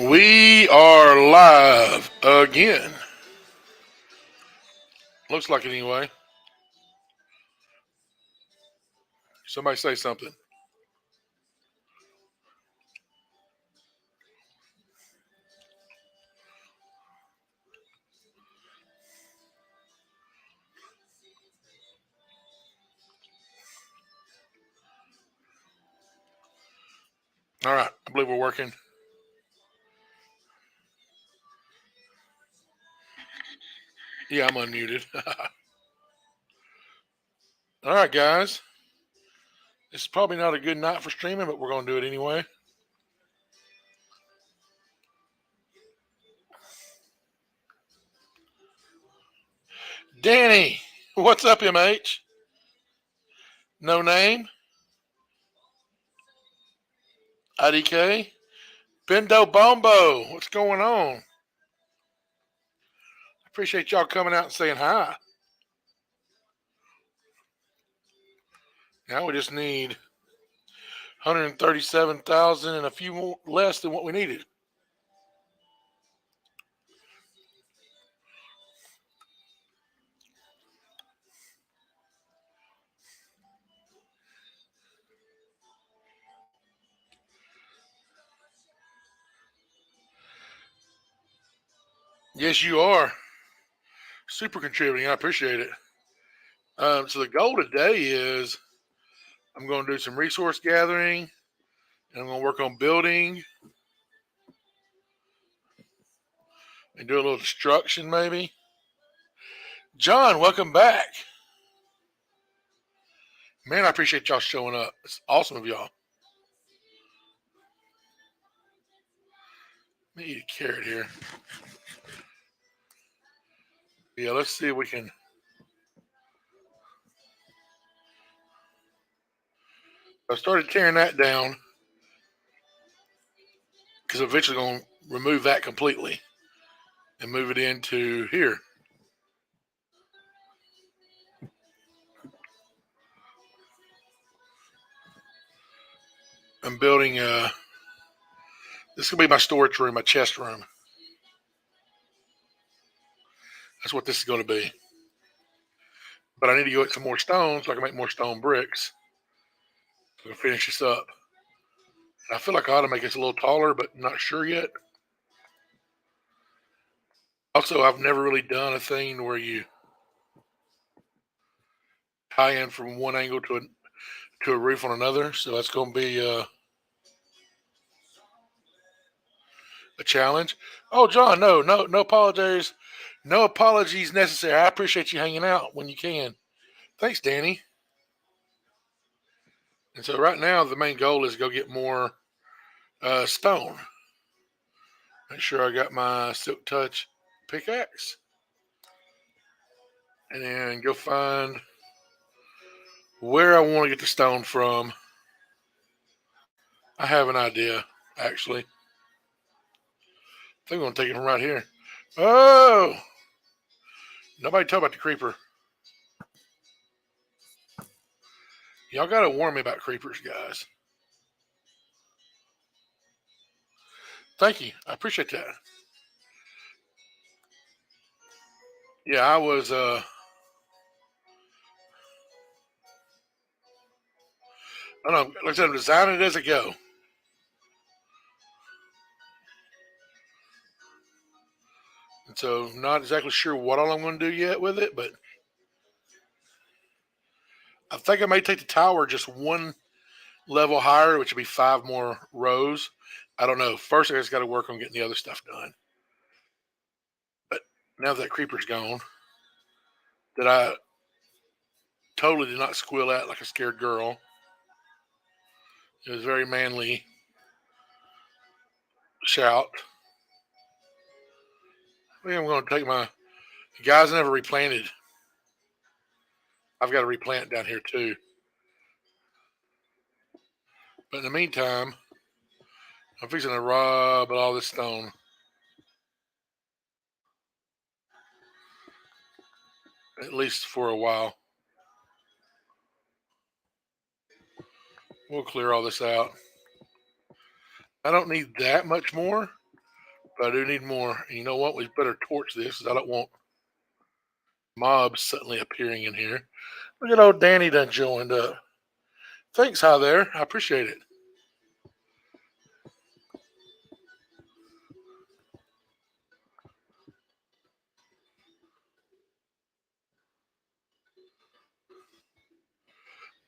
We are live again. Looks like it anyway. Somebody say something. All right. I believe we're working. Yeah, I'm unmuted. All right, guys. This is probably not a good night for streaming, but we're going to do it anyway. Danny, what's up, MH? No name? IDK? Bendo Bombo, what's going on? Appreciate y'all coming out and saying hi. Now we just need 137,000 and a few more less than what we needed. Yes, you are. Super contributing. I appreciate it. So the goal today is I'm going to do some resource gathering, and I'm going to work on building and do a little destruction maybe. John, welcome back. Man, I appreciate y'all showing up. It's awesome of y'all. Let me eat a carrot here. Yeah, let's see if we can. I started tearing that down because I'm eventually going to remove that completely and move it into here. I'm building this is going to be my storage room, my chest room. That's what this is going to be. But I need to go get some more stone so I can make more stone bricks. So I can finish this up. And I feel like I ought to make this a little taller, but I'm not sure yet. Also, I've never really done a thing where you tie in from one angle to a roof on another, so that's going to be a challenge. Oh, John, no apologies, no apologies necessary. I appreciate you hanging out when you can. Thanks, Danny. And so right now the main goal is to go get more stone. Make sure I got my Silk Touch pickaxe, and then go find where I want to get the stone from. I have an idea, actually. I think I'm going to take it from right here. Oh! Nobody talk about the creeper. Y'all got to warn me about creepers, guys. Thank you. I appreciate that. Yeah, I was, I don't know, like I said, I'm designing it as I go. And so, not exactly sure what all I'm going to do yet with it, but I think I may take the tower just one level higher, which would be 5 more rows. I don't know. First, I just got to work on getting the other stuff done. But now that creeper's gone, that I totally did not squeal at like a scared girl. It was a very manly shout. I think I'm going to take my guys never replanted. I've got to replant down here too. But in the meantime, I'm fixing to rob all this stone. At least for a while. We'll clear all this out. I don't need that much more, But I do need more. And you know what? We better torch this because I don't want mobs suddenly appearing in here. Look at old Danny done joined up. Thanks, hi there. I appreciate it.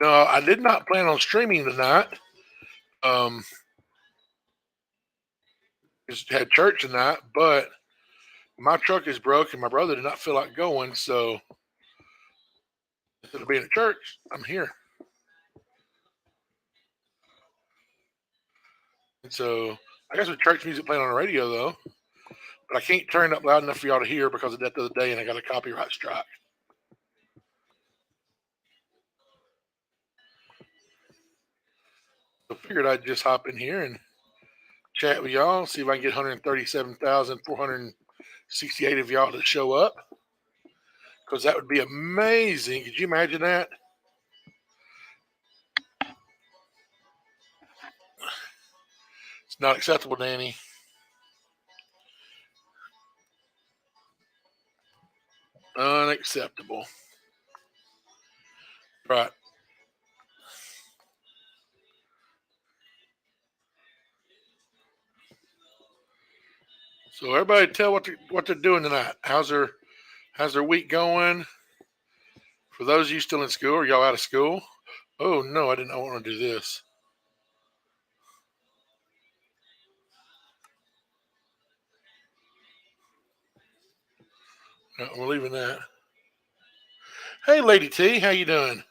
No, I did not plan on streaming tonight. Um, just had church tonight, but my truck is broke and my brother did not feel like going, so instead of being at church, I'm here. And so I got some church music playing on the radio though, but I can't turn it up loud enough for y'all to hear because of that the other day, and I got a copyright strike. So figured I'd just hop in here and chat with y'all, see if I can get 137,468 of y'all to show up, because that would be amazing. Could you imagine that? It's not acceptable, Danny. Unacceptable. Right. So everybody tell what they're doing tonight. How's their week going? For those of you still in school, are y'all out of school? Oh no, I did not want to do this. No, we're leaving that. Hey, Lady T, how you doing?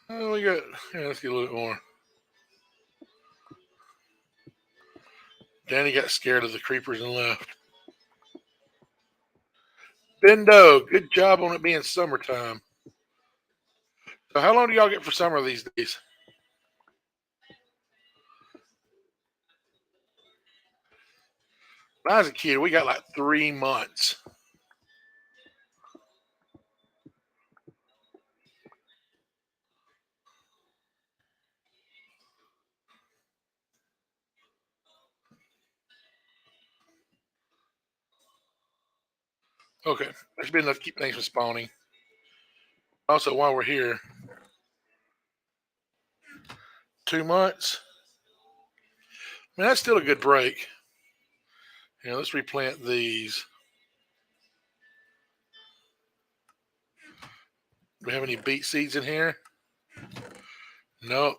Oh, we got. Yeah, let's get a little bit more. Danny got scared of the creepers and left. Bendo, good job on it being summertime. So, how long do y'all get for summer these days? When I was a kid, we got like 3 months. Okay, that's been enough to keep things from spawning. Also, while we're here, 2 months. I mean, that's still a good break. Let's replant these. Do we have any beet seeds in here? Nope.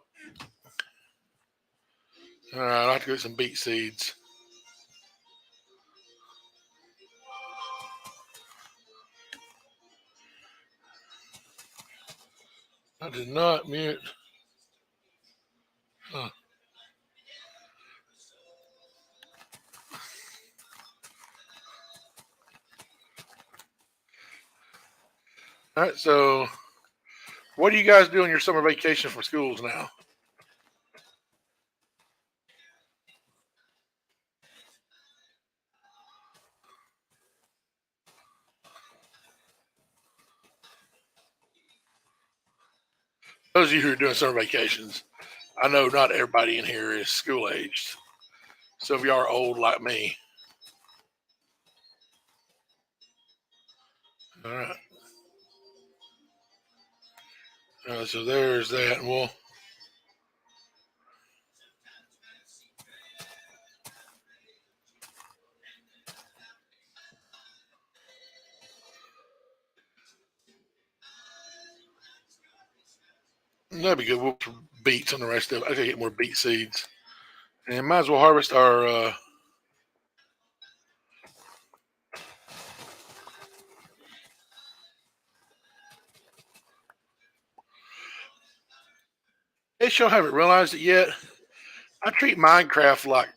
All right, I'll have to get some beet seeds. I did not mute. Huh. All right, so what do you guys do on your summer vacation from schools now? Those of you who are doing summer vacations, I know not everybody in here is school aged. Some of y'all are old like me. All right. So there's that. Well, that'd be good. We'll put beets on the rest of it. I gotta get more beet seeds. And might as well harvest our. If y'all haven't realized it yet, I treat Minecraft like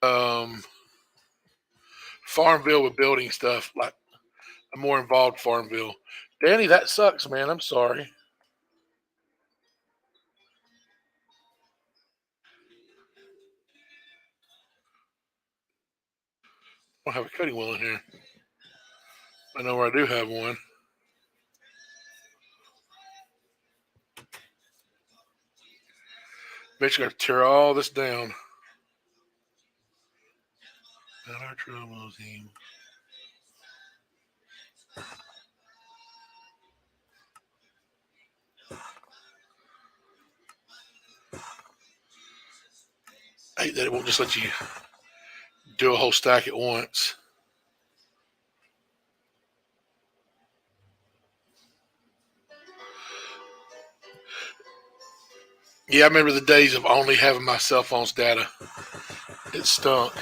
um, Farmville with building stuff. Like a more involved Farmville. Danny, that sucks, man. I'm sorry. I don't have a cutting wheel in here. I know where I do have one. Eventually, I got to tear all this down. Not our troubles, team. I hate that it won't just let you do a whole stack at once. Yeah, I remember the days of only having my cell phone's data. It stunk.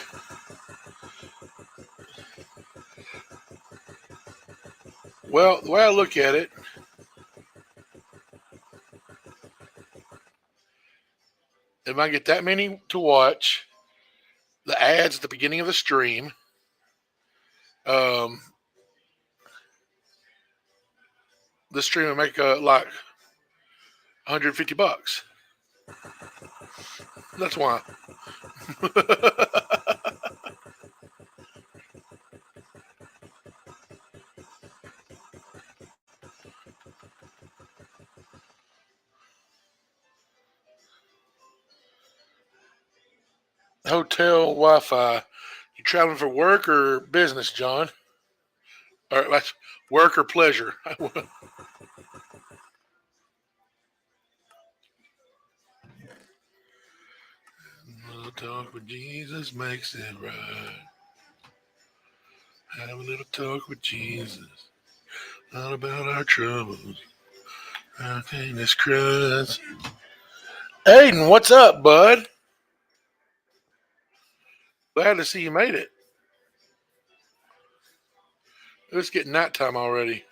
Well, the way I look at it, if I get that many to watch, the ads at the beginning of the stream, um, the stream will make like $150. That's why. Hotel Wi-Fi. You traveling for work or business, John? Or that's work or pleasure? A little talk with Jesus makes it right. Have a little talk with Jesus. Not about our troubles. Our famous cries. Aiden, what's up, bud? Glad to see you made it. It's getting nighttime already.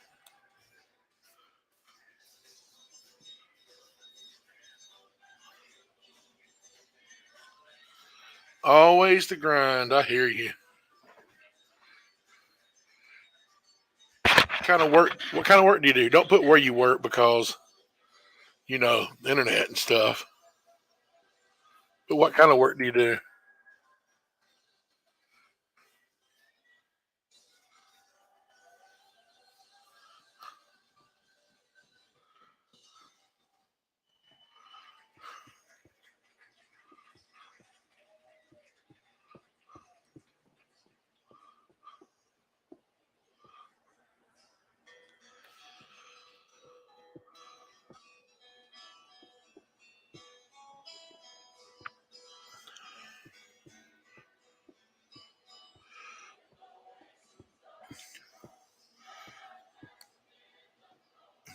Always the grind. I hear you. Kind of work? What kind of work do you do? Don't put where you work because the internet and stuff. But what kind of work do you do?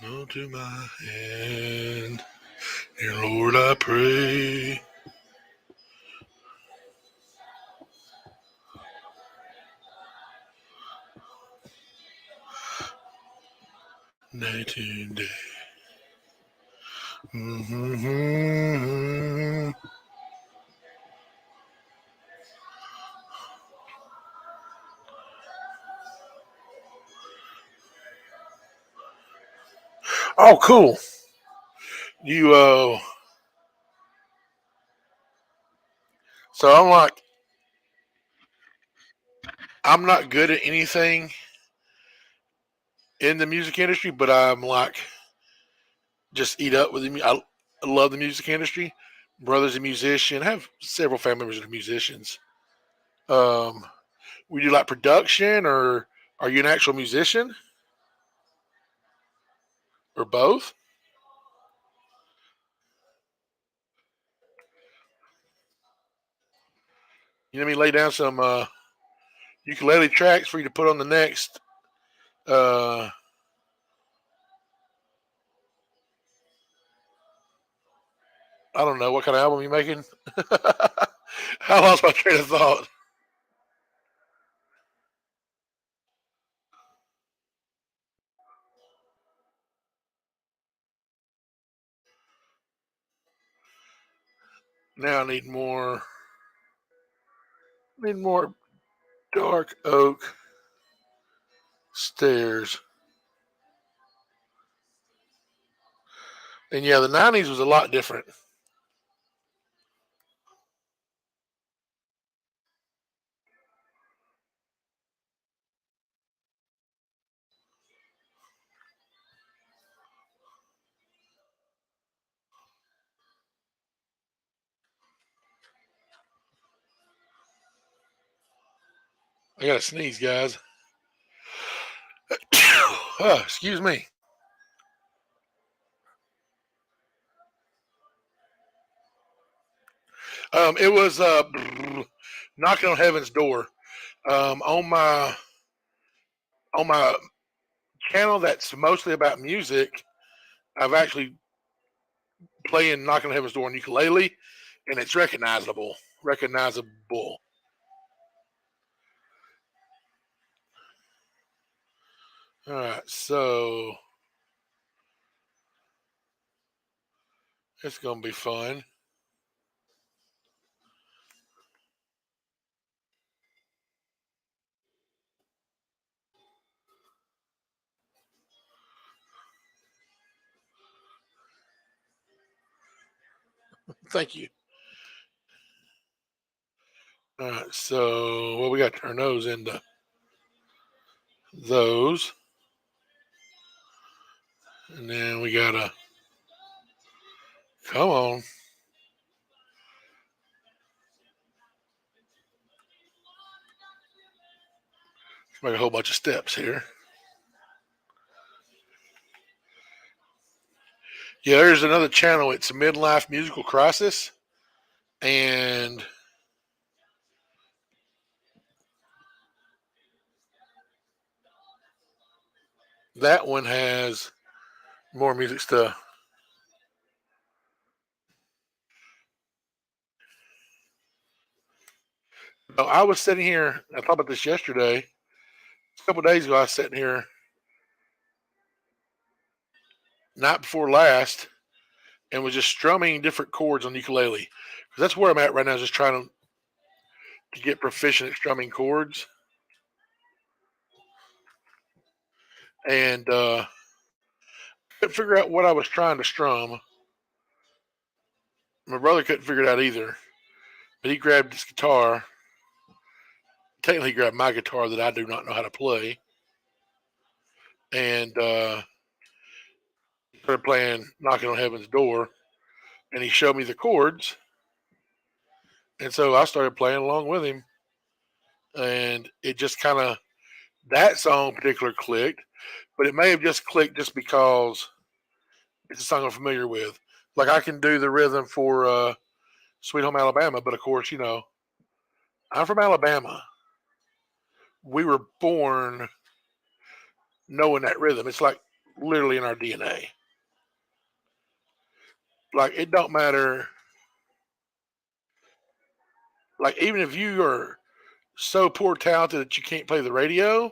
Go to my hand, dear Lord, I pray. Day to day. Mm-hmm. Oh, cool. You so I'm not good at anything in the music industry, but I'm like just eat up with the. I love the music industry. Brother's a musician. I have several family members that are musicians. Um, we do like production, or are you an actual musician, or both? Let me lay down some ukulele tracks for you to put on the next. Uh, I don't know what kind of album you making. I lost my train of thought. Now I need more. Need more dark oak stairs. And yeah, the '90s was a lot different. I gotta sneeze, guys. Excuse me. It was knocking on heaven's door. On my channel that's mostly about music, I've actually playing knocking on heaven's door on ukulele, and it's recognizable. Recognizable. All right, so it's gonna be fun. Thank you. All right, so well, we got to turn those into those, and then we gotta come on. Let's make a whole bunch of steps here. Yeah, there's another channel. It's Midlife Musical Crisis, and that one has more music stuff. No, I was sitting here. I thought about this yesterday. A couple of days ago, I was sitting here night before last and was just strumming different chords on the ukulele. Because that's where I'm at right now, just trying to get proficient at strumming chords. And couldn't figure out what I was trying to strum. My brother couldn't figure it out either. But he grabbed his guitar. Technically, he grabbed my guitar that I do not know how to play. And started playing Knocking on Heaven's Door. And he showed me the chords. And so I started playing along with him. And it just kind of, that song in particular clicked. But it may have just clicked just because it's a song I'm familiar with. Like I can do the rhythm for Sweet Home Alabama, but of course, I'm from Alabama. We were born knowing that rhythm. It's like literally in our DNA. Like it don't matter. Like even if you are so poor talented that you can't play the radio,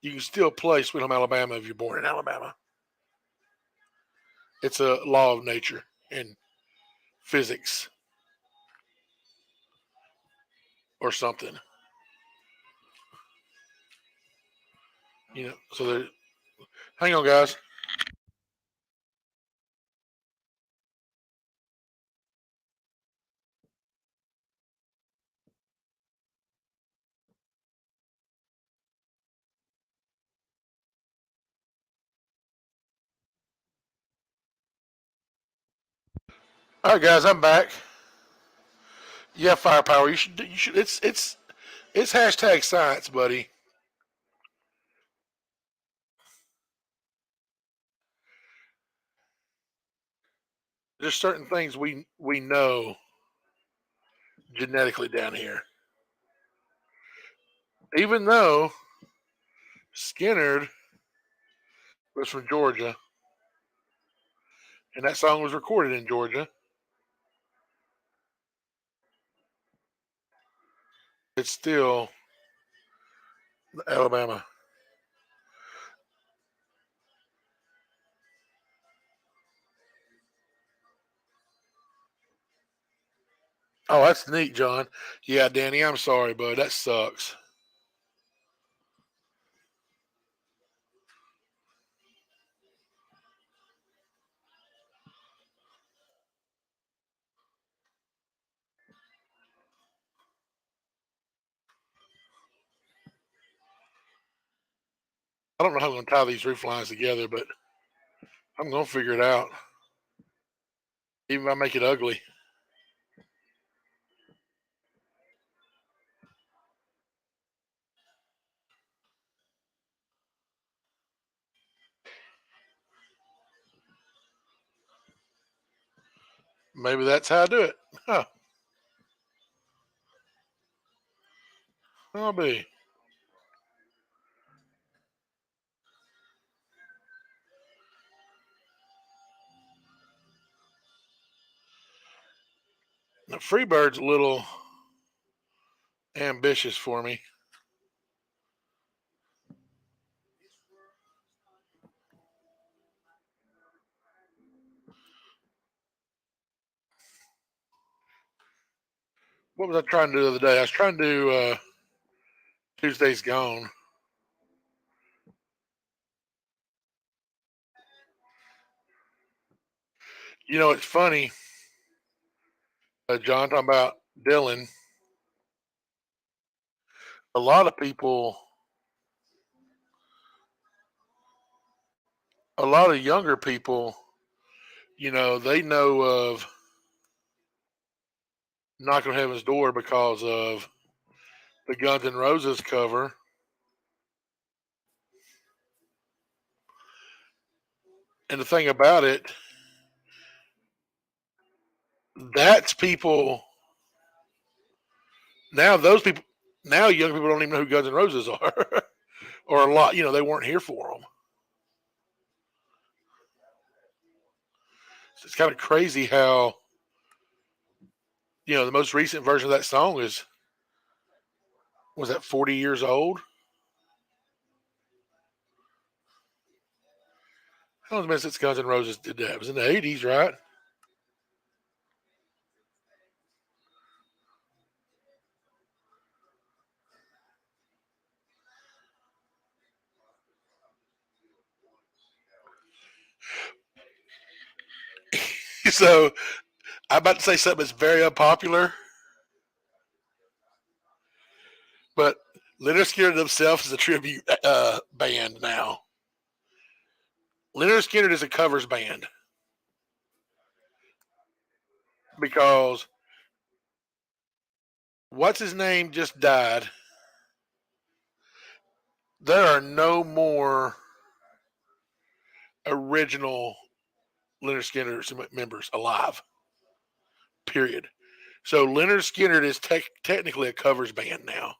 you can still play Sweet Home Alabama if you're born in Alabama. It's a law of nature and physics or something. So hang on, guys. All right, guys, I'm back. You have firepower. You should. It's hashtag science, buddy. There's certain things we know genetically down here. Even though Skinner was from Georgia, and that song was recorded in Georgia, it's still Alabama. Oh, that's neat, John. Yeah, Danny, I'm sorry, bud. That sucks. I don't know how I'm going to tie these roof lines together, but I'm going to figure it out. Even if I make it ugly. 'Cause, Maybe that's how I do it. Huh. I'll be. The Freebird's a little ambitious for me. What was I trying to do the other day? I was trying to do Tuesday's Gone. You know, it's funny, John, talking about Dylan. A lot of people, a lot of younger people, they know of Knock on Heaven's Door because of the Guns N' Roses cover. And the thing about it, that's people now. Those people now, young people don't even know who Guns N' Roses are, or a lot. They weren't here for them. So it's kind of crazy how the most recent version of that song was that 40 years old. How long has it been since Guns N' Roses did that? It was in the 80s, right? So I'm about to say something that's very unpopular, but Leonard Skinner themselves is a tribute band now. Leonard Skinner is a covers band because what's his name just died. There are no more original Leonard Skinner members alive. Period. So Leonard Skinner is technically a covers band now.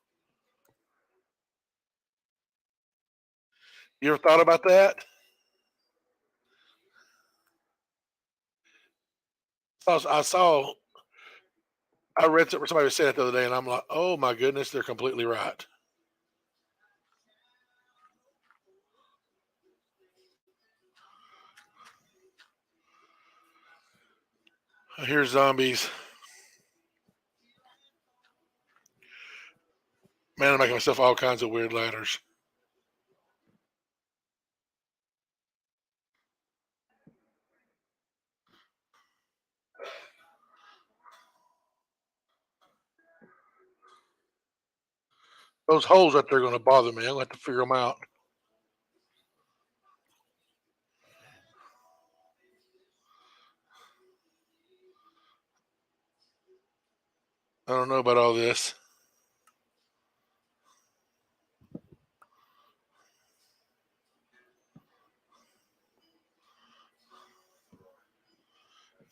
You ever thought about that? I saw. I read somebody said it the other day, and I'm like, oh my goodness, they're completely right. Here's zombies. Man, I'm making myself all kinds of weird ladders. Those holes right there are going to bother me. I'm going to have to figure them out. I don't know about all this.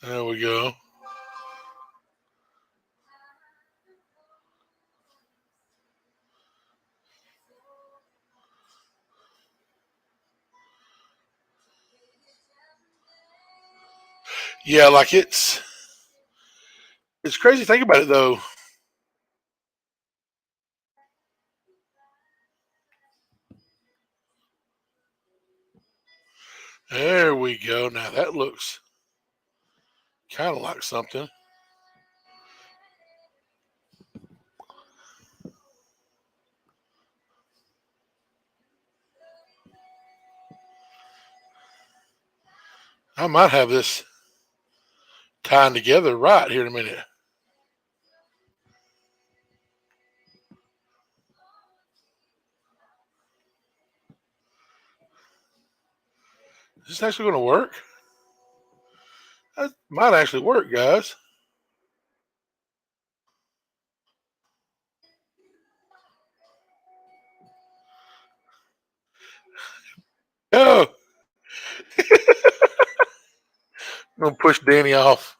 There we go. Yeah, like it's crazy to think about it though. There we go. Now that looks kind of like something. I might have this tying together right here in a minute. Is this actually going to work? That might actually work, guys. Oh, I'm going to push Danny off.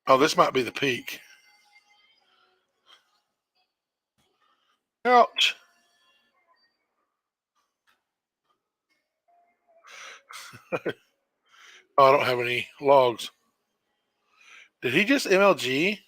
Oh, this might be the peak. Ouch. Oh, I don't have any logs. Did he just MLG?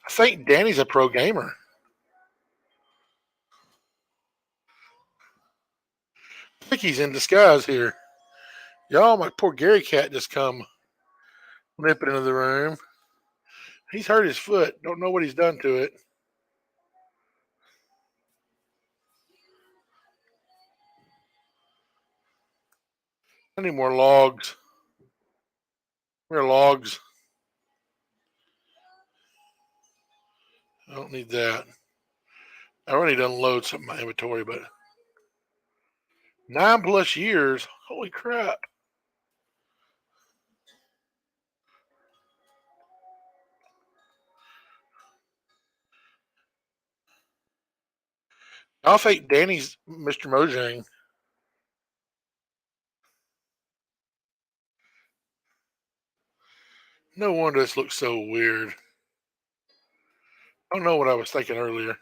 I think Danny's a pro gamer. I think he's in disguise here. Y'all, my poor Gary cat just come limping into the room. He's hurt his foot. Don't know what he's done to it. I need more logs. More logs. I don't need that. I already done load some of my inventory, but 9+ years. Holy crap. I'll think Danny's Mr. Mojang. No wonder this looks so weird. I don't know what I was thinking earlier.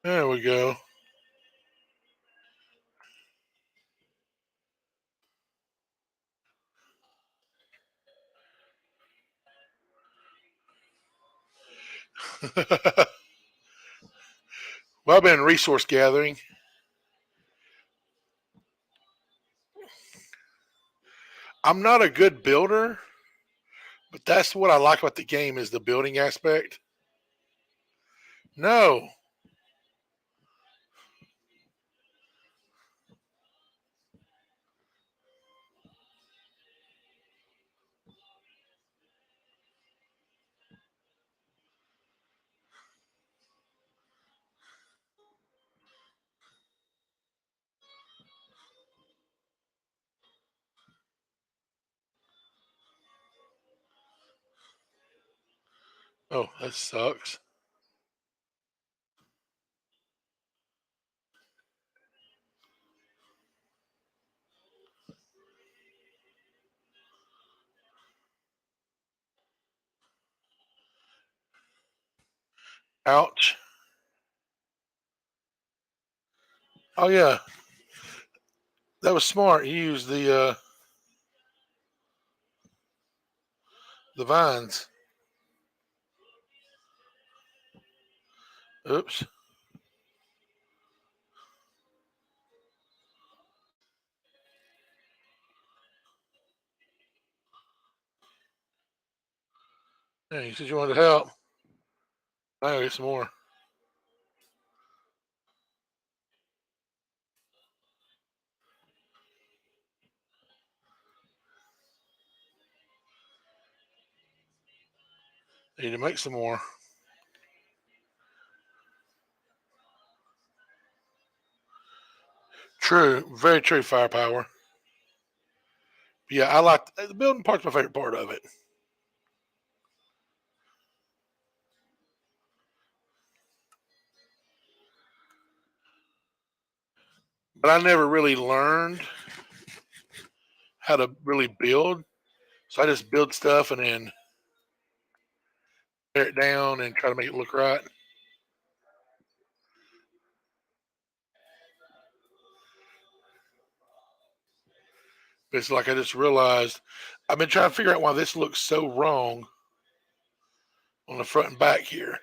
There we go. Well, I've been resource gathering. I'm not a good builder, but that's what I like about the game is the building aspect. No. Oh, that sucks. Ouch. Oh yeah, that was smart. He used the vines. Oops. Hey, you said you wanted help. I gotta get some more. I need to make some more. True, very true. Firepower. Yeah, I like the building part's my favorite part of it. But I never really learned how to really build, so I just build stuff and then tear it down and try to make it look right. It's like I just realized I've been trying to figure out why this looks so wrong on the front and back here,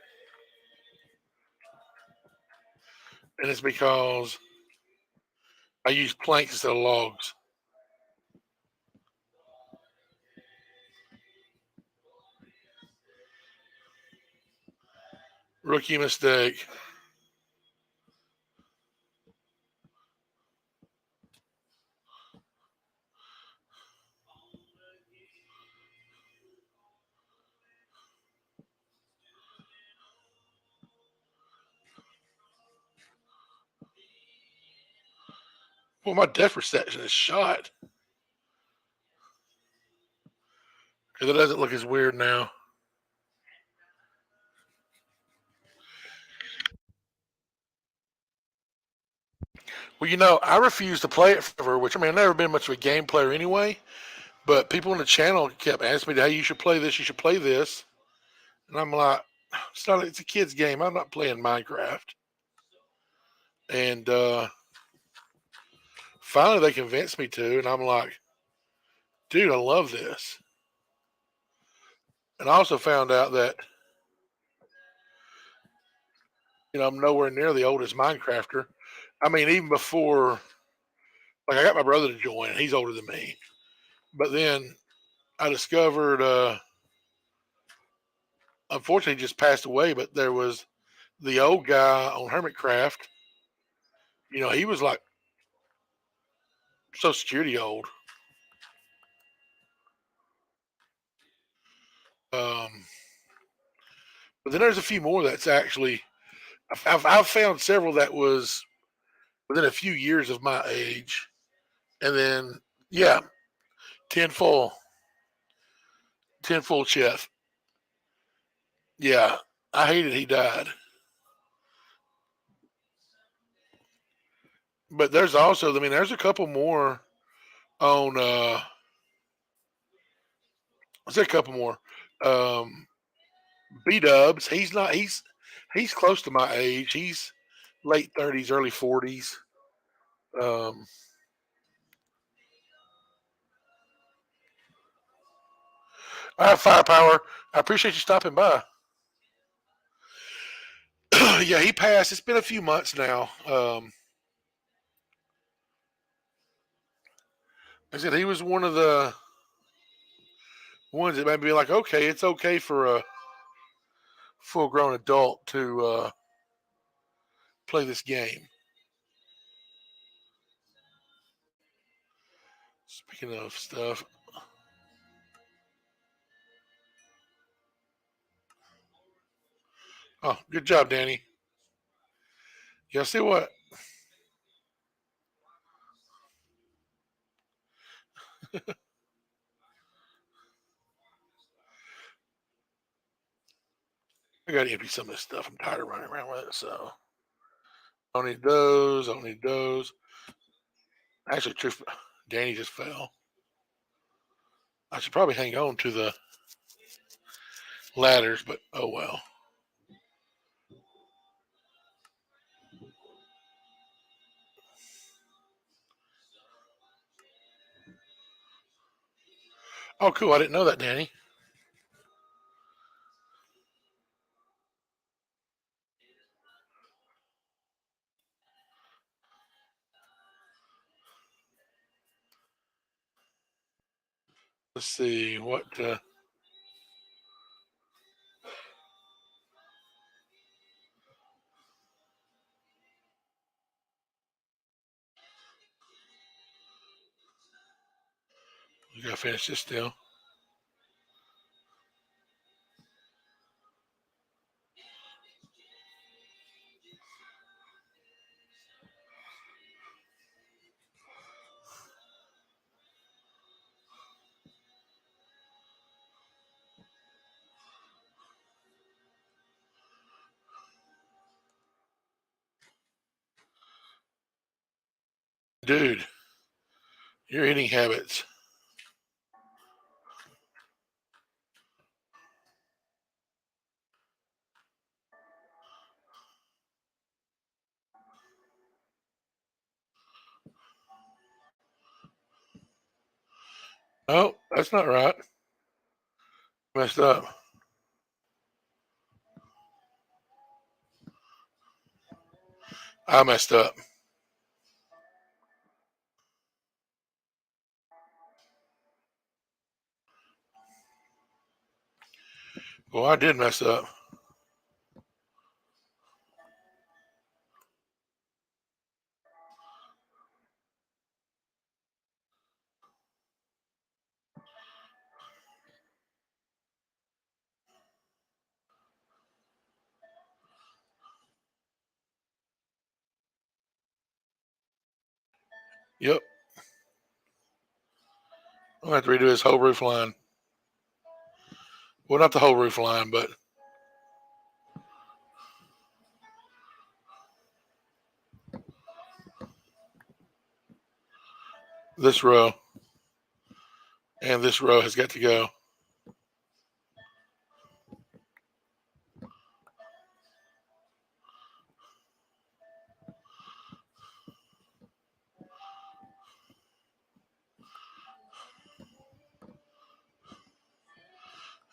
and it's because I use planks instead of logs. Rookie mistake. Well, my depth perception is shot. Because it doesn't look as weird now. Well, I refused to play it forever, which, I mean, I've never been much of a game player anyway, but people on the channel kept asking me, hey, you should play this, you should play this. And I'm like, it's a kid's game. I'm not playing Minecraft. And finally they convinced me to, and I'm like, dude, I love this. And I also found out that, I'm nowhere near the oldest Minecrafter. I mean, even before, like, I got my brother to join, he's older than me. But then I discovered, unfortunately, he just passed away, but there was the old guy on Hermitcraft. He was like Social Security old. Um, but then there's a few more that's actually, I've found several that was within a few years of my age. And then, yeah, tenfold, tenfold chef. Yeah, I hated he died. But there's also, I mean, there's a couple more on, let's say a couple more. Um, B Dubs, he's close to my age. He's late 30s, early 40s. Um, all right, Firepower. I appreciate you stopping by. Yeah, he passed. It's been a few months now. I said he was one of the ones that made me like, okay, it's okay for a full grown adult to play this game. Speaking of stuff, oh, good job, Danny. Yeah, see what? I got to empty some of this stuff. I'm tired of running around with it, so I don't need those. I don't need those. Actually, truth, Danny just fell. I should probably hang on to the ladders, but oh well. Oh, cool. I didn't know that, Danny. Let's see what. We gotta finish this still. Dude, your eating habits. Oh, that's not right. Messed up. I messed up. Well, I did mess up. Yep. I'm going to have to redo his whole roof line. Well, not the whole roof line, but this row and this row has got to go.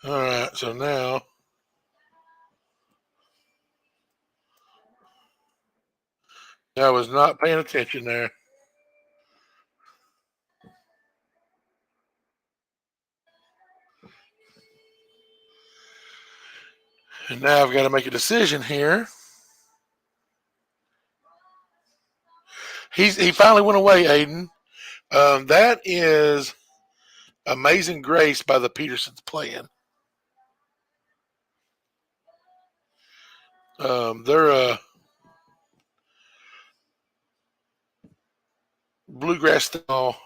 All right, so now I was not paying attention there. And now I've got to make a decision here. He finally went away, Aiden. That is Amazing Grace by the Petersons playing. They're a bluegrass style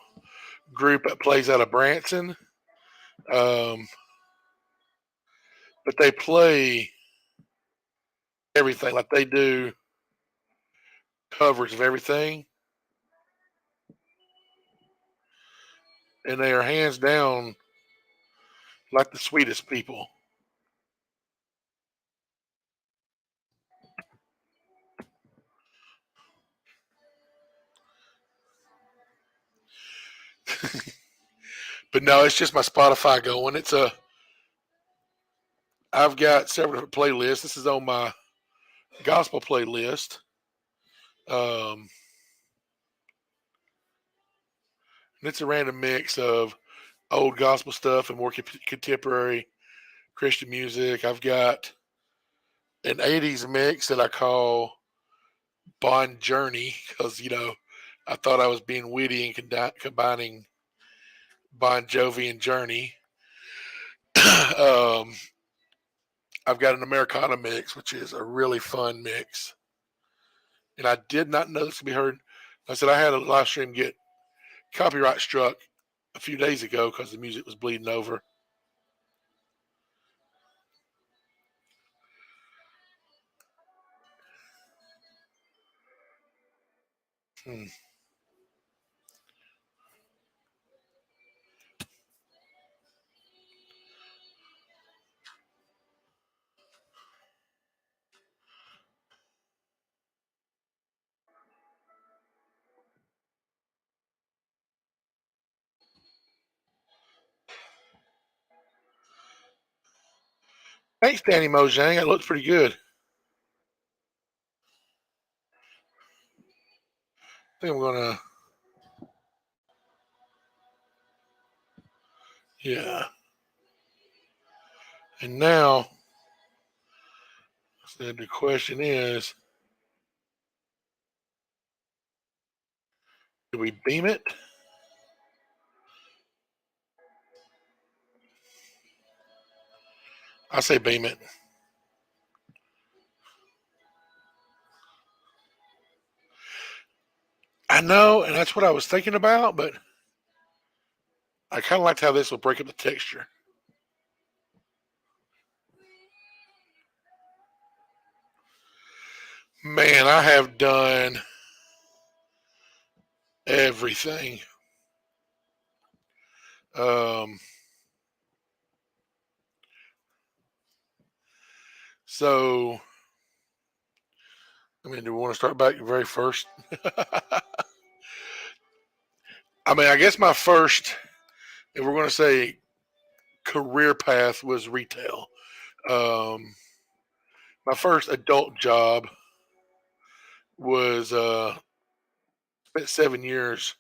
group that plays out of Branson. Um, but they play everything. Like they do covers of everything. And they are hands down like the sweetest people. But no, it's just my Spotify going. I've got several different playlists. This is on my gospel playlist. Um, and it's a random mix of old gospel stuff and more contemporary Christian music. I've got an 80s mix that I call Bon Journey because, I thought I was being witty and combining Bon Jovi and Journey. um, I've got an Americana mix, which is a really fun mix. And I did not know this could be heard. I said I had a live stream get copyright struck a few days ago because the music was bleeding over. Hmm. Thanks, Danny Mojang. That looks pretty good. I think I'm gonna, yeah. And now, so the question is, do we beam it? I say beam it. I know, and that's what I was thinking about, but I kind of liked how this will break up the texture. Man, I have done everything. Um, so, do we want to start back very first? I guess my first, if we're going to say career path, was retail. Um, my first adult job was spent 7 years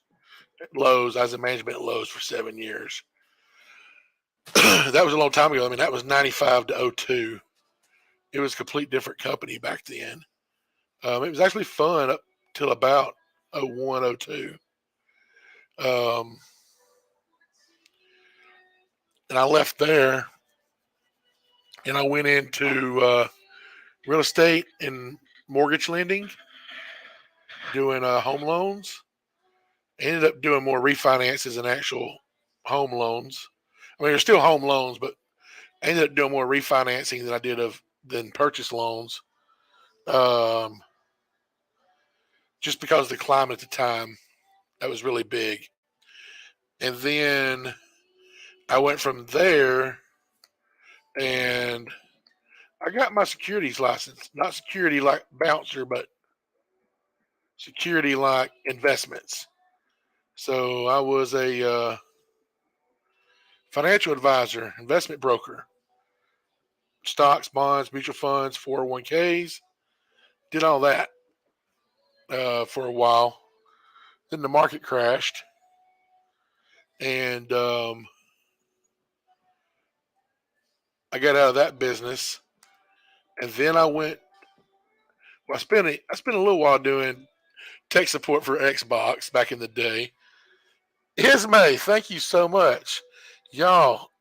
at Lowe's. I was in management at Lowe's for 7 years. That was a long time ago. I mean, that was 95 to '02. It was a complete different company back then. It was actually fun up till about '01, '02. Um, and I left there and I went into real estate and mortgage lending, doing home loans. Ended up doing more refinances than actual home loans. I mean, they're still home loans, but I ended up doing more refinancing than I did of than purchase loans. Um, just because of the climate at the time, that was really big. And then I went from there and I got my securities license, not security like bouncer, but security like investments. So I was a financial advisor, investment broker, stocks, bonds, mutual funds, 401ks, did all that for a while. Then the market crashed, and I got out of that business. And then I went. Well, I spent a little while doing tech support for Xbox back in the day. Ismay, thank you so much, y'all.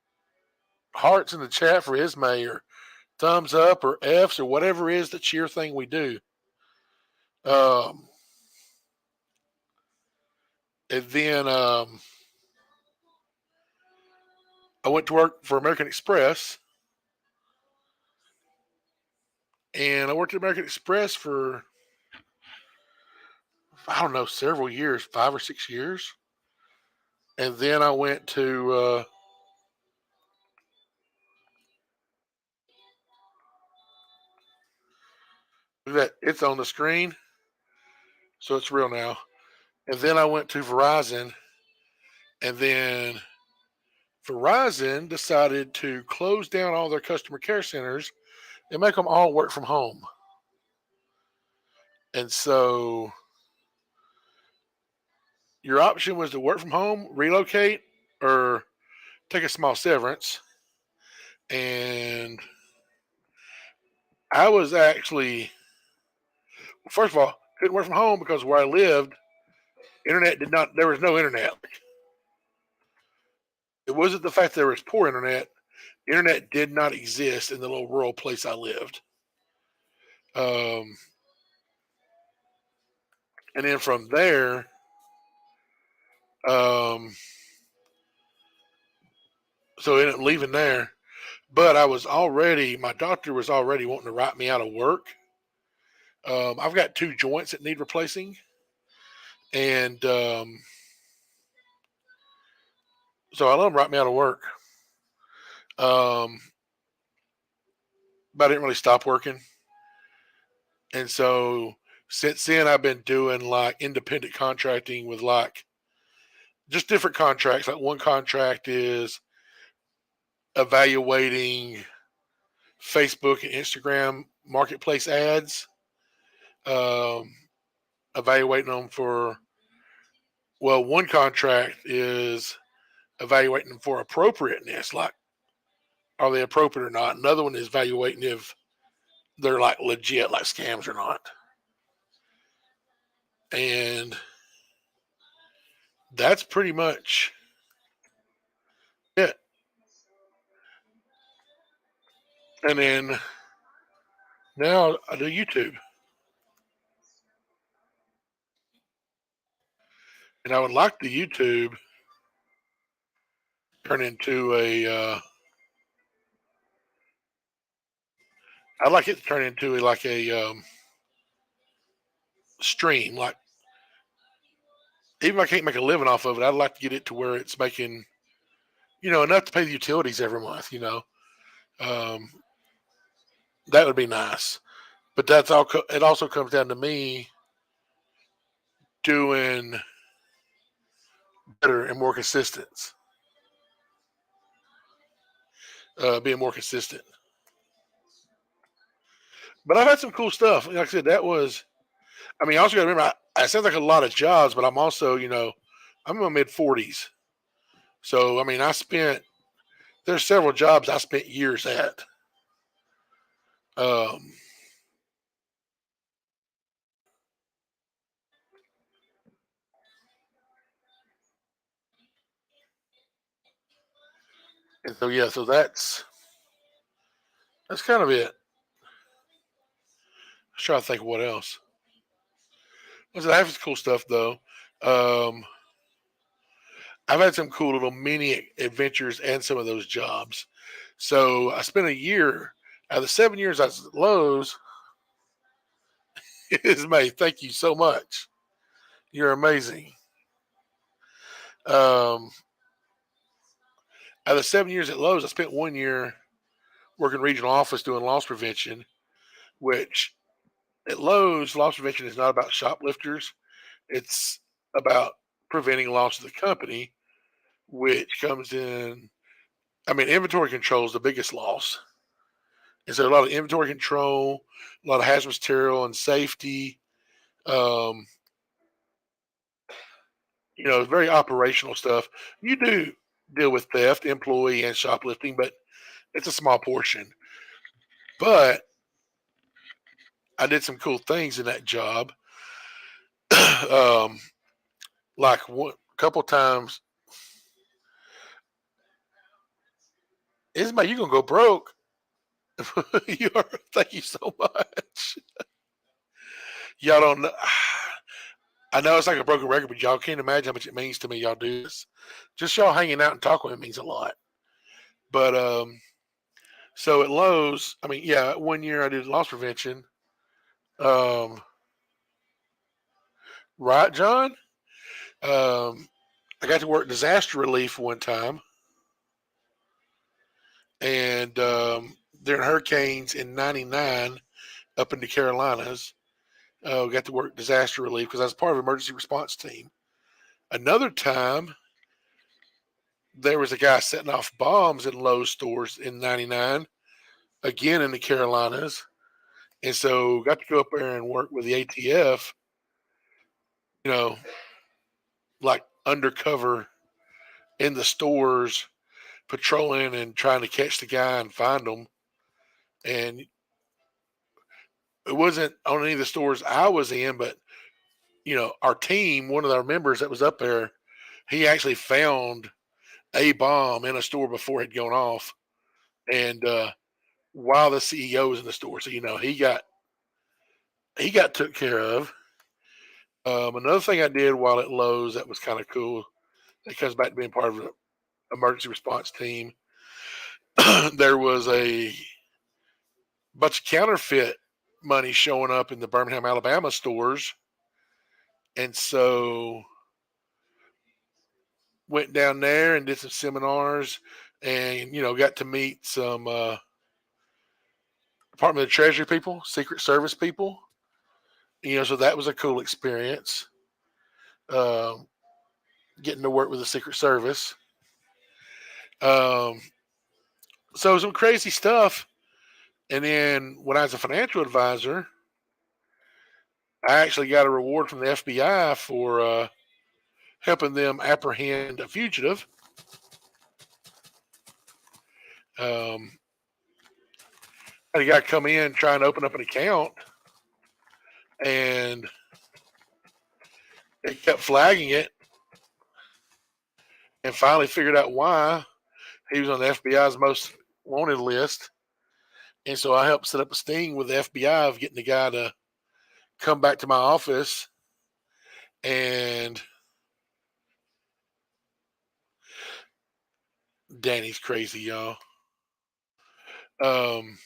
Hearts in the chat for Ismay, or thumbs up, or Fs, or whatever it is the cheer thing we do. Um, and then I went to work for American Express, and I worked at American Express for I don't know several years, 5 or 6 years, and then I went to look at that, it's on the screen, so it's real now. And then I went to Verizon, and then Verizon decided to close down all their customer care centers and make them all work from home. And so your option was to work from home, relocate, or take a small severance. And I was actually, first of all, couldn't work from home because where I lived, internet did not, there was no internet. It wasn't the fact that there was poor internet. Internet did not exist in the little rural place I lived. Um, and then from there, um, so I ended up leaving there. But my doctor was already wanting to write me out of work. I've got two joints that need replacing. And so I let him write me out of work. Um, but I didn't really stop working. And so since then, I've been doing like independent contracting with like just different contracts. Like one contract is evaluating Facebook and Instagram marketplace ads, um, evaluating them for, well, one contract is evaluating them for appropriateness, like are they appropriate or not. Another one is evaluating if they're like legit, like scams or not. And that's pretty much it. And then now I do YouTube, and I would like the YouTube turn into a. I'd like it to turn into like a stream. Like even if I can't make a living off of it, I'd like to get it to where it's making enough to pay the utilities every month. Um, that would be nice. But that's all. It also comes down to me doing better and more consistent, being more consistent. But I've had some cool stuff. Like I said, that was. I mean, I also got to remember, I sound like a lot of jobs, but I'm also, I'm in my mid 40s. So I mean, I spent There's several jobs I spent years at. Um, and so yeah, so that's kind of it. I'm trying to think of what else. I have some cool stuff though. Um, I've had some cool little mini adventures and some of those jobs. So I spent a year out of the 7 years I was at Lowe's. Is May. Thank you so much. You're amazing. Out of the 7 years at Lowe's, I spent 1 year working regional office doing loss prevention, which at Lowe's, loss prevention is not about shoplifters. It's about preventing loss of the company, which comes in. I mean, inventory control is the biggest loss. And so a lot of inventory control, a lot of hazardous material and safety. Um, very operational stuff. You do deal with theft, employee, and shoplifting, but it's a small portion. But I did some cool things in that job. um, like one couple times, Ismail, you gonna go broke. you are, thank you so much. Y'all don't know. I know it's like a broken record, but y'all can't imagine how much it means to me. Y'all do this. Just y'all hanging out and talking with me means a lot. But so at Lowe's, I mean, yeah, 1 year I did loss prevention. Um, right, John? Um, I got to work disaster relief one time, and during hurricanes in '99 up in the Carolinas, got to work disaster relief because I was part of an emergency response team. Another time, there was a guy setting off bombs in Lowe's stores in '99, again in the Carolinas, and so got to go up there and work with the ATF, you know, like undercover in the stores, patrolling and trying to catch the guy and find him. And it wasn't on any of the stores I was in, but our team, one of our members that was up there, he actually found a bomb in a store before it had gone off, and while the CEO was in the store, so he got took care of. Another thing I did while at Lowe's that was kind of cool. It comes back to being part of an emergency response team. There was a bunch of counterfeit money showing up in the Birmingham, Alabama stores, and so went down there and did some seminars, and got to meet some Department of Treasury people, Secret Service people. So that was a cool experience. Um, Getting to work with the Secret Service. Um, so some crazy stuff. And then when I was a financial advisor, I actually got a reward from the FBI for helping them apprehend a fugitive. Um, had a guy come in trying to open up an account, and they kept flagging it, and finally figured out why. He was on the FBI's most wanted list, and so I helped set up a sting with the FBI of getting the guy to come back to my office, and Danny's crazy, y'all. Um,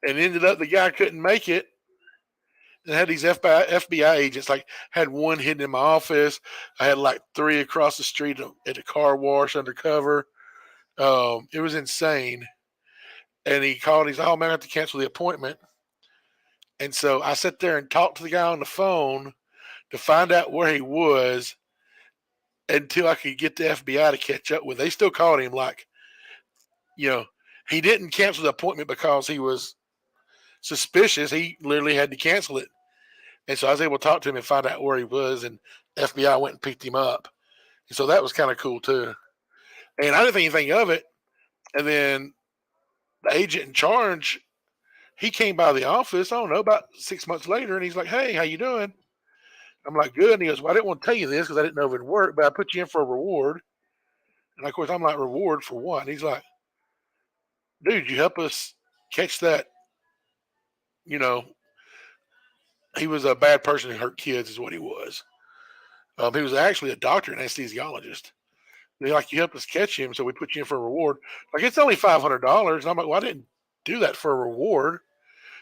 and ended up the guy couldn't make it, and had these FBI agents. Like, had one hidden in my office. I had like three across the street at a car wash undercover. It was insane. And he called. He's like, "Oh man, I have to cancel the appointment." And so I sat there and talked to the guy on the phone to find out where he was until I could get the FBI to catch up with. They still called him like, you know, he didn't cancel the appointment because he was suspicious. He literally had to cancel it. And so I was able to talk to him and find out where he was, and FBI went and picked him up. And so that was kind of cool too. And I didn't think anything of it And then the agent in charge, he came by the office, I don't know, about 6 months later, and he's like, "Hey, how you doing?" I'm like, "Good." And he goes, "Well, I didn't want to tell you this because I didn't know if it'd work, but I put you in for a reward." And of course, I'm like, "Reward for what?" And he's like, "Dude, you help us catch that, you know, he was a bad person who hurt kids, is what he was. He was actually a doctor and anesthesiologist. They're like, you helped us catch him, so we put you in for a reward. Like, it's only $500. And I'm like, well, I didn't do that for a reward.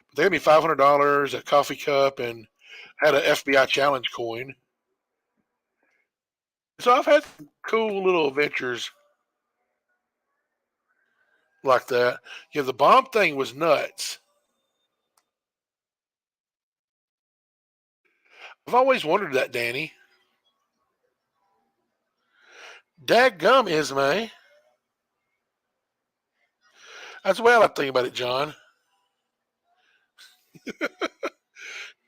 But they gave me $500, a coffee cup, and had an FBI challenge coin. So I've had some cool little adventures like that. Yeah, the bomb thing was nuts. I've always wondered that, Danny. Dadgum, Ismay. That's the way I like to think about it, John.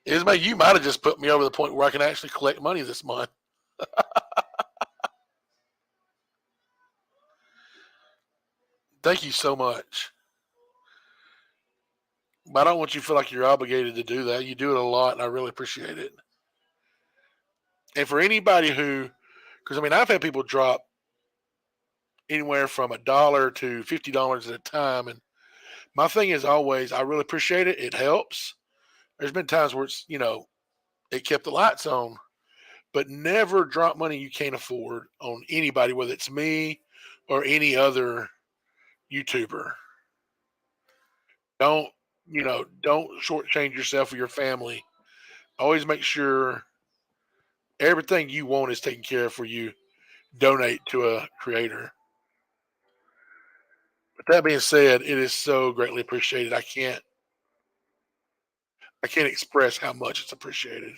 Ismay, you might have just put me over the point where I can actually collect money this month. Thank you so much. But I don't want you to feel like you're obligated to do that. You do it a lot, and I really appreciate it. And for anybody who, because I mean, I've had people drop anywhere from $1 to $50 at a time, and my thing is always, I really appreciate it. It helps. There's been times where it's, it kept the lights on, but never drop money you can't afford on anybody, whether it's me or any other YouTuber. Don't, don't shortchange yourself or your family. Always make sure everything you want is taken care of for you. Donate to a creator. But that being said, it is so greatly appreciated. I can't express how much it's appreciated.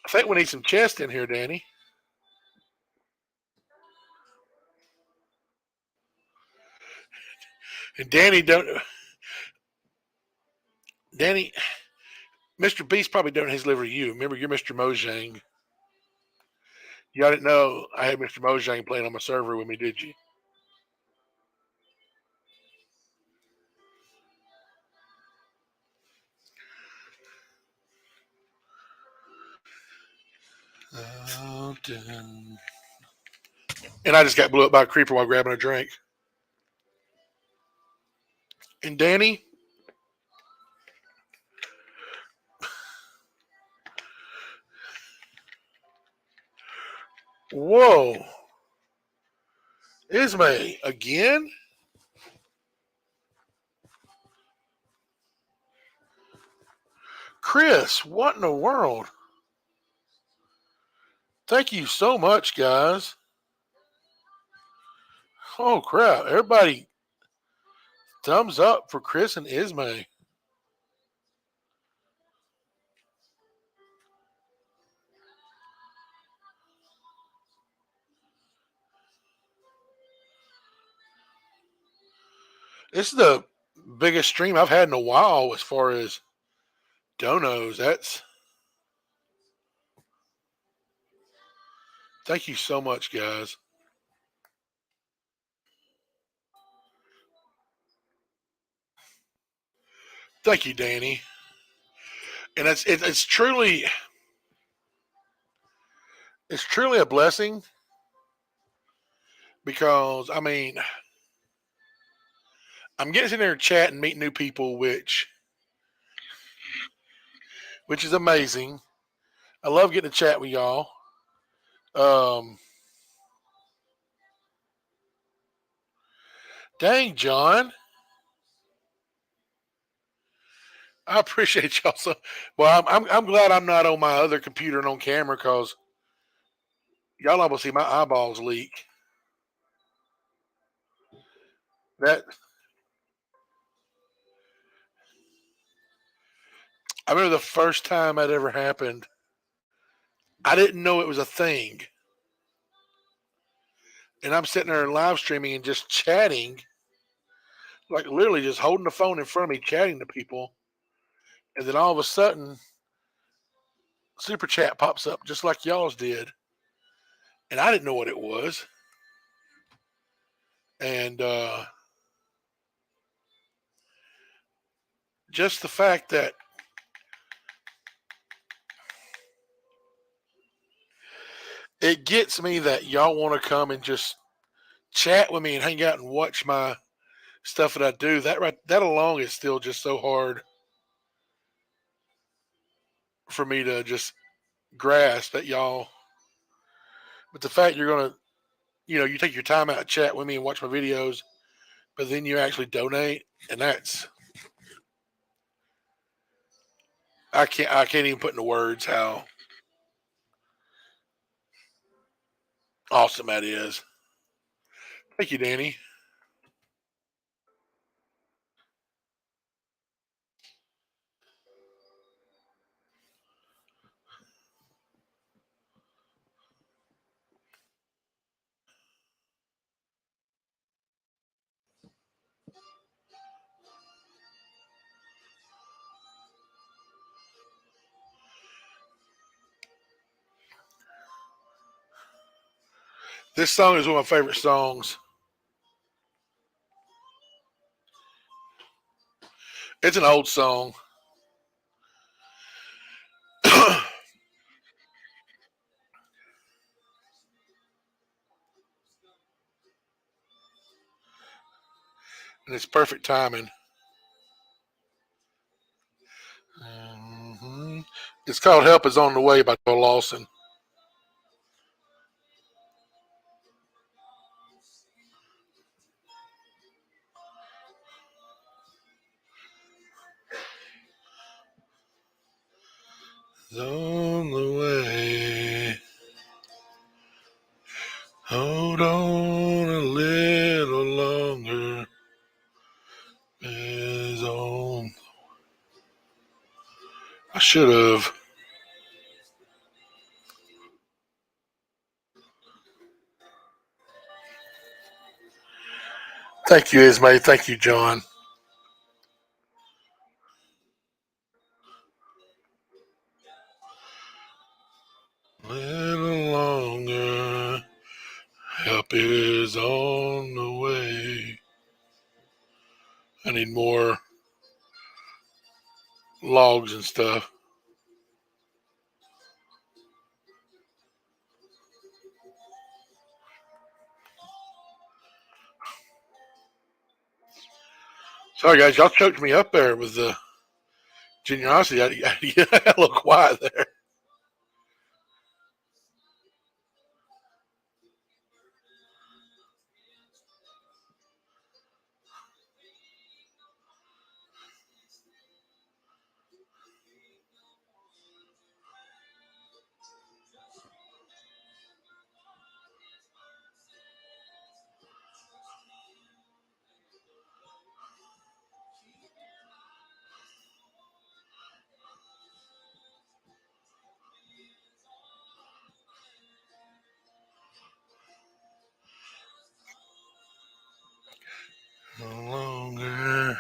I think we need some chest in here, Danny. And Danny, Mr. Beast probably donated his liver to you. Remember, you're Mr. Mojang. Y'all didn't know I had Mr. Mojang playing on my server with me, did you? Oh, and I just got blew up by a creeper while grabbing a drink. And Danny, whoa, Ismay again? Chris, what in the world? Thank you so much, guys. Oh crap! Everybody, thumbs up for Chris and Ismay. This is the biggest stream I've had in a while as far as donos. That's Thank you so much, guys. Thank you, Danny. And it's truly a blessing because I mean I'm getting in there and chat and meet new people, which is amazing. I love getting to chat with y'all. Um, Dang, John, I appreciate y'all so. Well, I'm glad I'm not on my other computer and on camera because y'all almost see my eyeballs leak. That I remember the first time that ever happened. I didn't know it was a thing, and I'm sitting there live streaming and just chatting, like literally just holding the phone in front of me, chatting to people, and then all of a sudden, super chat pops up just like y'all's did, and I didn't know what it was. And just the fact that it gets me that y'all want to come and just chat with me and hang out and watch my stuff that I do. That alone is still just so hard for me to just grasp that y'all. But the fact you're gonna, you take your time out to chat with me and watch my videos, but then you actually donate, and I can't even put into words how awesome that is. Thank you, Danny. This song is one of my favorite songs. It's an old song. And it's perfect timing. hmm It's called "Help Is on the Way" by Joel Lawson. It's on the way. Hold on a little longer. Is on. I should have. Thank you, Ismay. Thank you, John. A little longer. Help is on the way. I need more logs and stuff. Sorry, guys. Y'all choked me up there with the generosity. I got a little quiet there. No longer.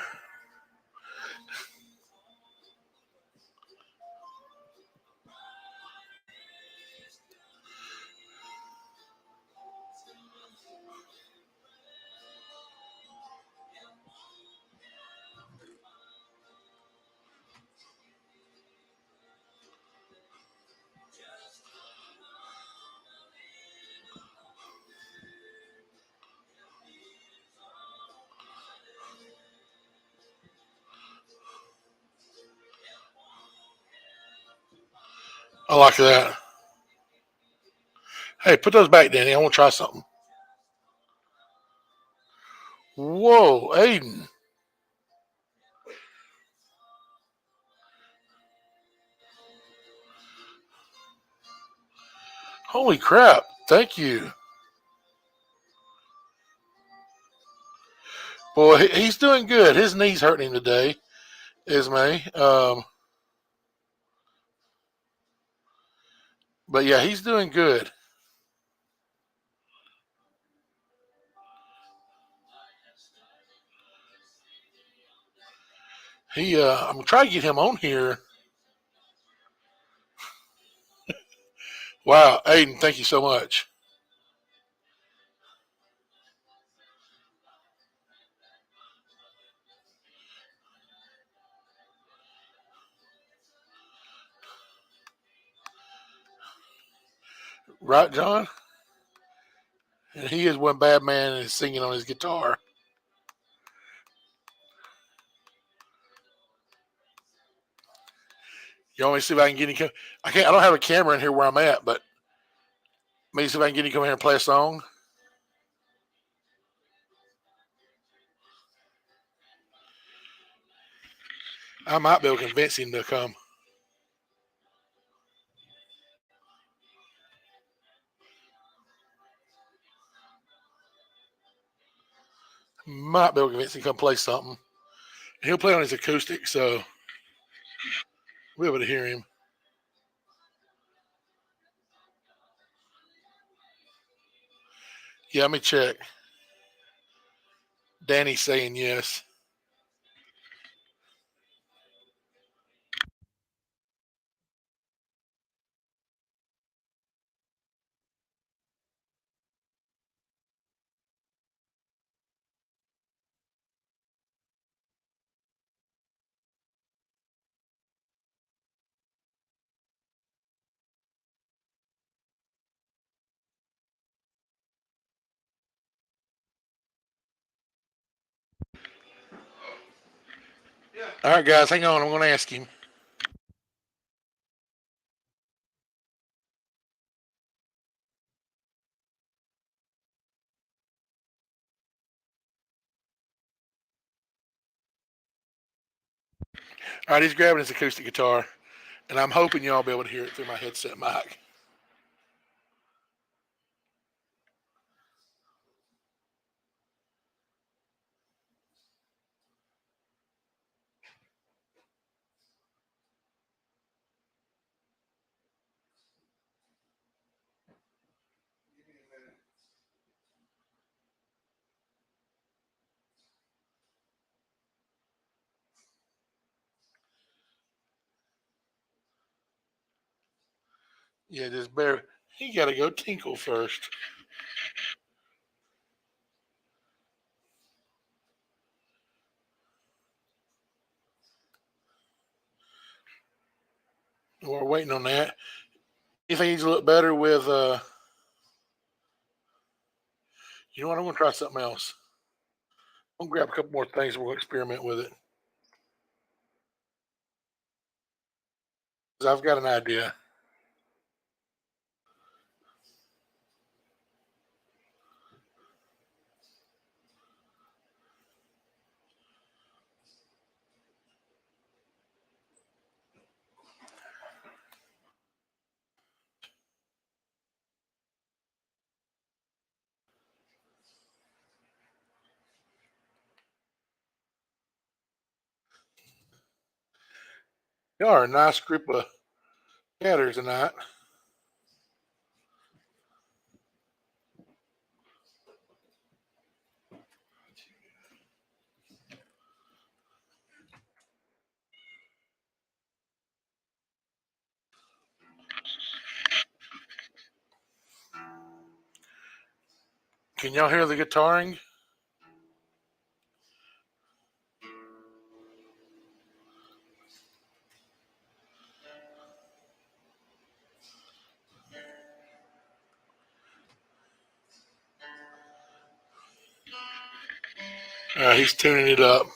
I like that. Hey, put those back, Danny. I want to try something. Whoa, Aiden. Holy crap. Thank you. Boy, he's doing good. His knee's hurting him today, Ismay. But yeah, he's doing good. I'm gonna try to get him on here. Wow, Aiden, thank you so much. Right, John? And he is one bad man and is singing on his guitar. You want me to see if I can get him? I can't. I don't have a camera in here where I'm at, but maybe see if I can get him to come here and play a song. I might be able to convince him to come. Might be able to convince him to come play something. He'll play on his acoustic, so we'll be able to hear him. Yeah, let me check. Danny's saying yes. All right, guys, hang on. I'm going to ask him. All right, he's grabbing his acoustic guitar, and I'm hoping y'all will be able to hear it through my headset mic. Yeah, just bear. He got to go tinkle first. We're waiting on that. You think he's a little better with? You know what? I'm going to try something else. I'm going to grab a couple more things and we'll experiment with it. 'Cause I've got an idea. Y'all are a nice group of chatters tonight. Can y'all hear the guitaring? He's tuning it up.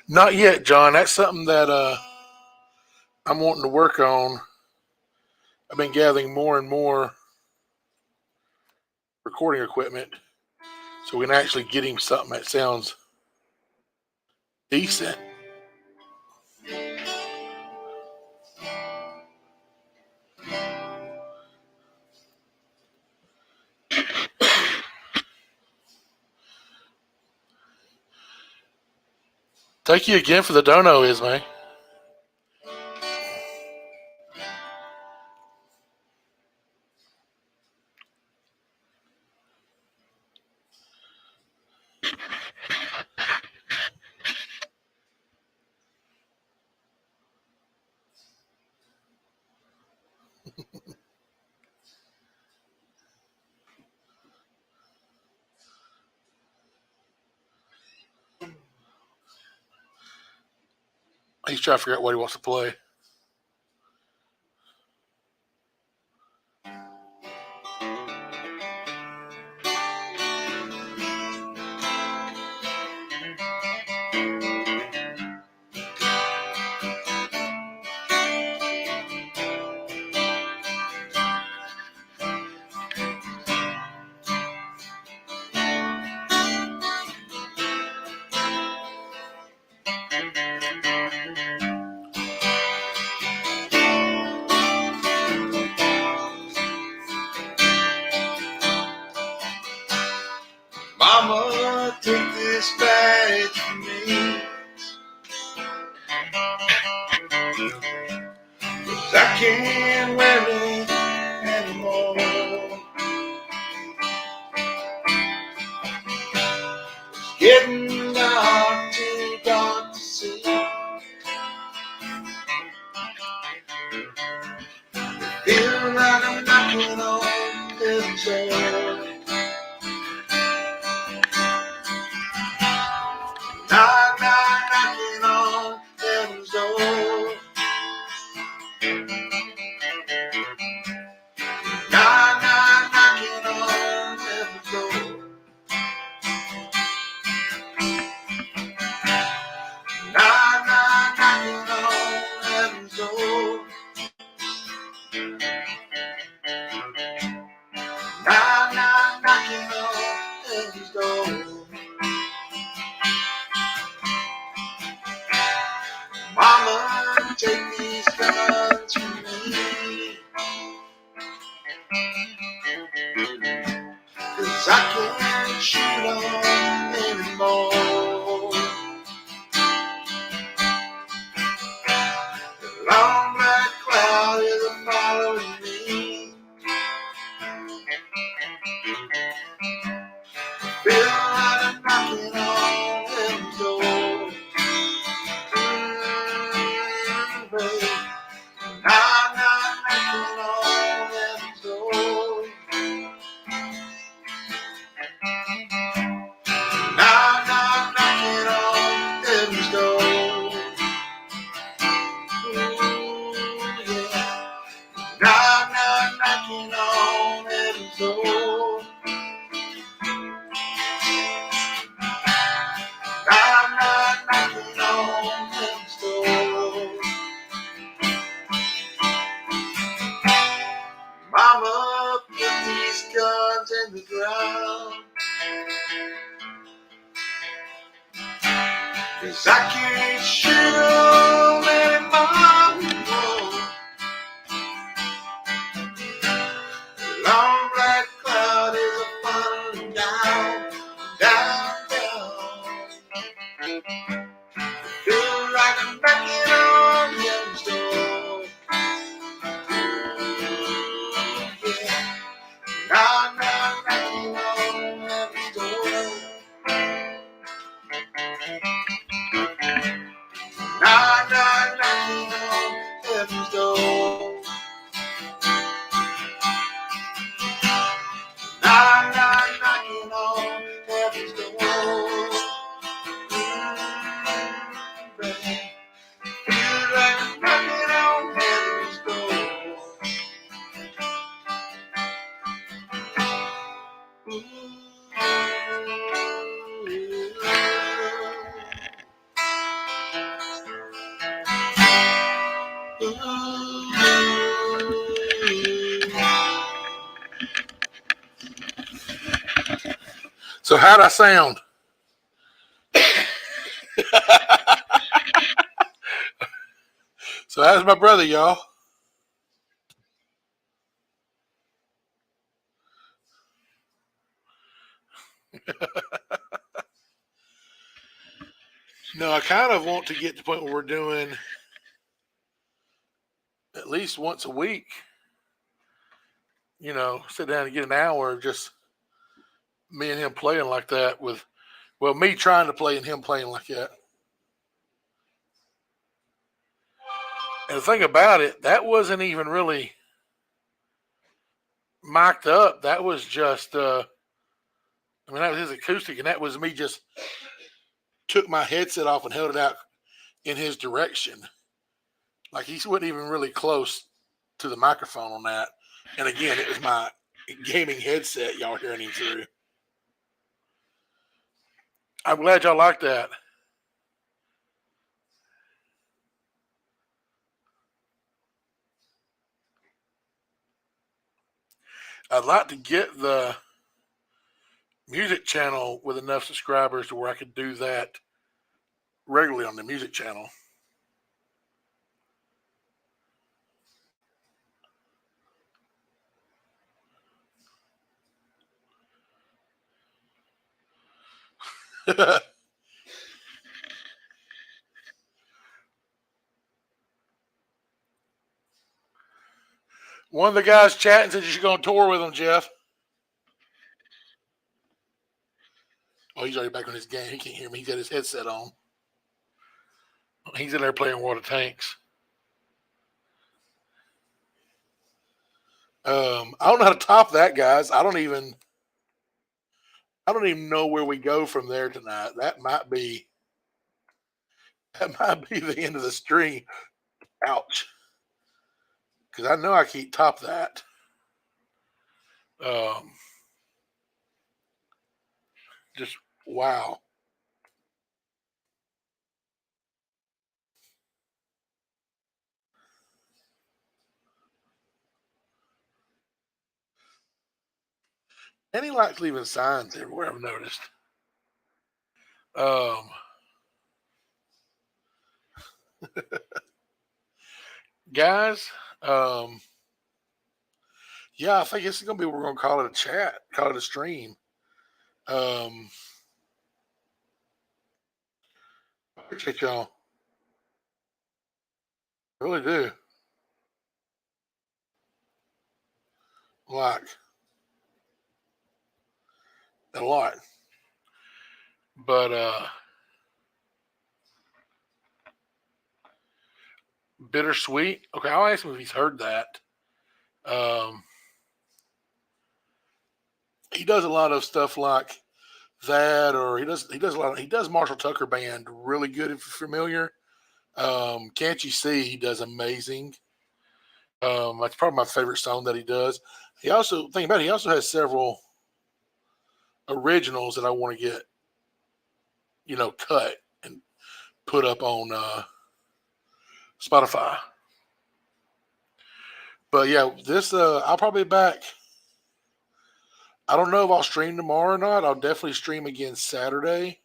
Not yet, John. That's something that I'm wanting to work on. I've been gathering more and more recording equipment so we can actually get him something that sounds decent. Thank you again for the dono, Ismay. He's trying to figure out what he wants to play. 'Cause I can't wear it anymore. It's getting dark, too dark to see. Feel like I'm knocking on heaven's door. Knocking on heaven's door. Knocking on heaven's door. Knocking on heaven's door. Knocking on heaven's door. Mama, take these guns from me. 'Cause I can't shoot on anymore. The long black cloud is following me. Feel like I'm knocking on heaven's door. Babe. Knocking on heaven's door. Knocking on heaven's door. Ooh, yeah. Knocking on heaven's door. Knocking on heaven's door. Mama, put these guns in the ground. 'Cause I can't shoot them anymore. The long black cloud is falling down, down, down. Feel like I'm knocking on heaven's door. Yeah. Knocking on heaven's door. Knocking on heaven's door. Knocking on heaven's door. Feel like I'm knocking on heaven's door. So how'd I sound? So how's my brother, y'all? No, I kind of want to get to the point where we're doing at least once a week. You know, sit down and get an hour of just me and him playing like that with, well, me trying to play and him playing like that. And the thing about it, that wasn't even really mic'd up. That was just, I mean, that was his acoustic, and that was me just took my headset off and held it out in his direction. Like he wasn't even really close to the microphone on that. And again, it was my gaming headset y'all hearing him through. I'm glad y'all like that. I'd like to get the music channel with enough subscribers to where I could do that regularly on the music channel. One of the guys chatting said you should go on tour with him, Jeff. Oh, he's already back on his game. He can't hear me. He's got his headset on. He's in there playing World of Tanks. I don't know how to top that, guys. I don't even know where we go from there tonight. That might be the end of the stream. Ouch. Because I know I can't top that. Just wow. And he likes leaving signs everywhere, I've noticed. Guys, yeah, I think it's gonna be we're gonna call it a chat, call it a stream. I appreciate y'all. I really do. Like a lot. But bittersweet. Okay, I'll ask him if he's heard that. Um, he does a lot of stuff like that, or he does Marshall Tucker Band really good if you're familiar. Can't You See? He does amazing. That's probably my favorite song that he does. He also think about it, he also has several originals that I want to get, cut and put up on Spotify. But yeah, this I'll probably be back. I don't know if I'll stream tomorrow or not. I'll definitely stream again Saturday.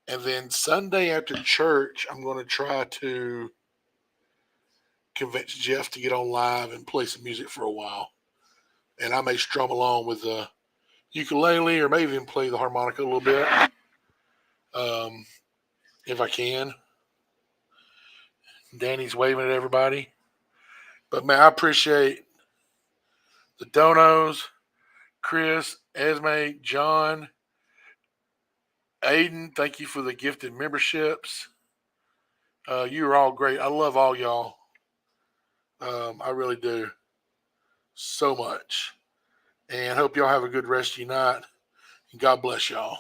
And then Sunday after church, I'm going to try to convince Jeff to get on live and play some music for a while. And I may strum along with the ukulele or maybe even play the harmonica a little bit, if I can. Danny's waving at everybody. But man, I appreciate the donos, Chris, Esme, John, Aiden. Thank you for the gifted memberships. You are all great. I love all y'all. I really do so much. And hope y'all have a good rest of your night. And God bless y'all.